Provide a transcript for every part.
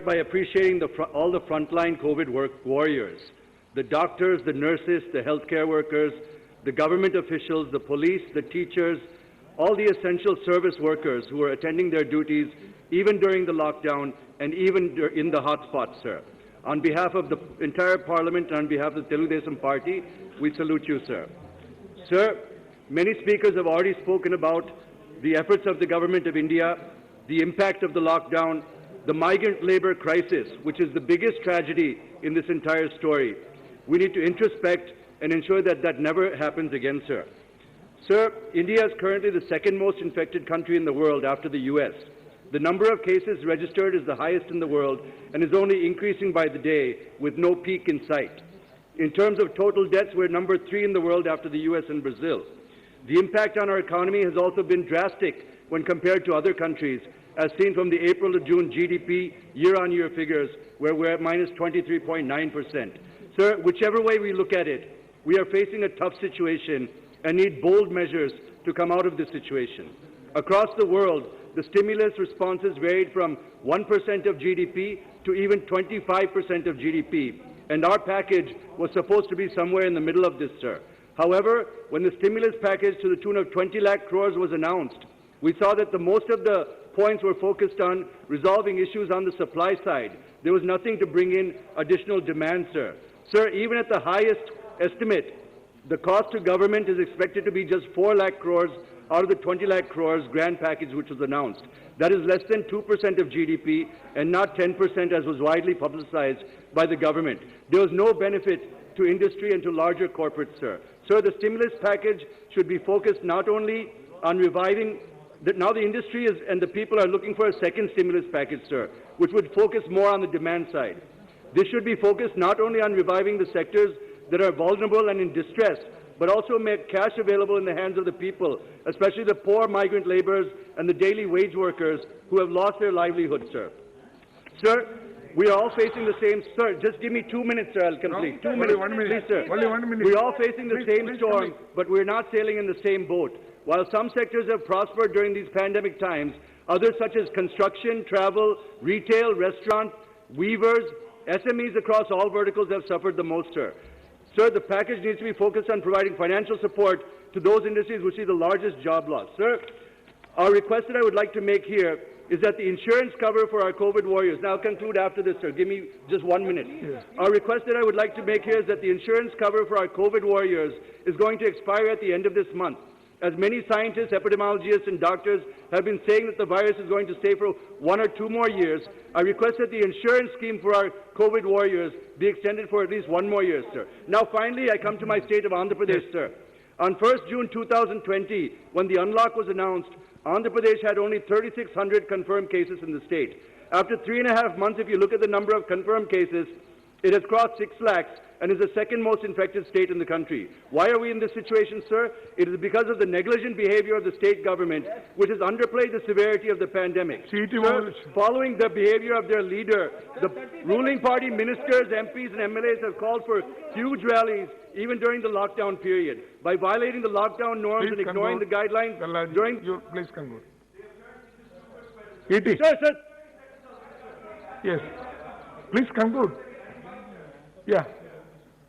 by appreciating all the frontline COVID warriors, the doctors, the nurses, the healthcare workers, the government officials, the police, the teachers, all the essential service workers who are attending their duties even during the lockdown and even in the hotspots, sir. On behalf of the entire Parliament and on behalf of the Telugu Desam Party, we salute you, sir. Sir, many speakers have already spoken about the efforts of the Government of India, the impact of the lockdown, the migrant labour crisis, which is the biggest tragedy in this entire story. We need to introspect and ensure that that never happens again, sir. Sir, India is currently the second most infected country in the world after the US. The number of cases registered is the highest in the world and is only increasing by the day with no peak in sight. In terms of total deaths, we're number 3 in the world after the US and Brazil. The impact on our economy has also been drastic when compared to other countries, as seen from the April to June GDP year-on-year figures, where we're at minus 23.9%. Sir, whichever way we look at it, we are facing a tough situation and need bold measures to come out of this situation. Across the world, the stimulus responses varied from 1% of GDP to even 25% of GDP, and our package was supposed to be somewhere in the middle of this, sir. However, when the stimulus package to the tune of 20 lakh crores was announced, we saw that most of the points were focused on resolving issues on the supply side. There was nothing to bring in additional demand, sir. Sir, even at the highest estimate, the cost to government is expected to be just 4 lakh crores out of the 20 lakh crores grand package which was announced. That is less than 2% of GDP and not 10% as was widely publicized by the government. There was no benefit to industry and to larger corporates, sir. Sir, the stimulus package should be focused not only on reviving now the industry and the people are looking for a second stimulus package, sir, which would focus more on the demand side. This should be focused not only on reviving the sectors that are vulnerable and in distress, but also make cash available in the hands of the people, especially the poor migrant laborers and the daily wage workers who have lost their livelihood, sir. Sir, we are all facing the same, sir, just give me 2 minutes, sir, I'll complete. No, 2 minutes, 1 minute. please, sir. Only 1 minute. We're all facing the same storm, but we're not sailing in the same boat. While some sectors have prospered during these pandemic times, others such as construction, travel, retail, restaurants, weavers, SMEs across all verticals have suffered the most, sir. Sir, the package needs to be focused on providing financial support to those industries which see the largest job loss. Sir, our request that I would like to make here is that the insurance cover for our COVID warriors, now I'll conclude after this, sir, give me just 1 minute. Yes. Our request that I would like to make here is that the insurance cover for our COVID warriors is going to expire at the end of this month. As many scientists, epidemiologists, and doctors have been saying that the virus is going to stay for 1 or 2 more years, I request that the insurance scheme for our COVID warriors be extended for at least 1 more year, sir. Now, finally, I come to my state of Andhra Pradesh, sir. On 1st June 2020, when the unlock was announced, Andhra Pradesh had only 3,600 confirmed cases in the state. After 3.5 months, if you look at the number of confirmed cases, it has crossed 6 lakhs and is the second most infected state in the country. Why are we in this situation, sir? It is because of the negligent behavior of the state government, which has underplayed the severity of the pandemic. Sir, following the behavior of their leader, the ruling party ministers, MPs and MLAs have called for huge rallies even during the lockdown period. By violating the lockdown norms and ignoring the guidelines during... Please conclude. Sir. Yes. Please conclude. Yeah.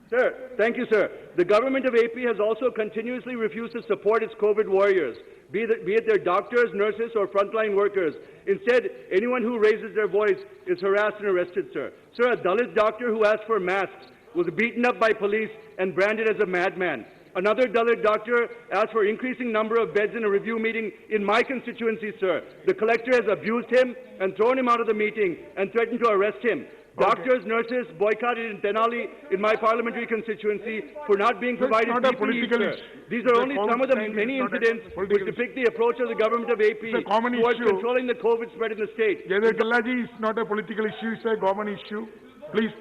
Sir, thank you, sir. The government of AP has also continuously refused to support its COVID warriors, be it their doctors, nurses, or frontline workers. Instead, anyone who raises their voice is harassed and arrested, sir. Sir, a Dalit doctor who asked for masks was beaten up by police and branded as a madman. Another Dalit doctor asked for increasing number of beds in a review meeting in my constituency, sir. The collector has abused him and thrown him out of the meeting and threatened to arrest him. Doctors, nurses boycotted in Tenali in my parliamentary constituency for not being provided PPE, sir. These are only some of the many incidents which depict the approach of the government of AP towards controlling the COVID spread in the state. Jayadev Galla ji, it's not a political issue, it's a government issue. Please.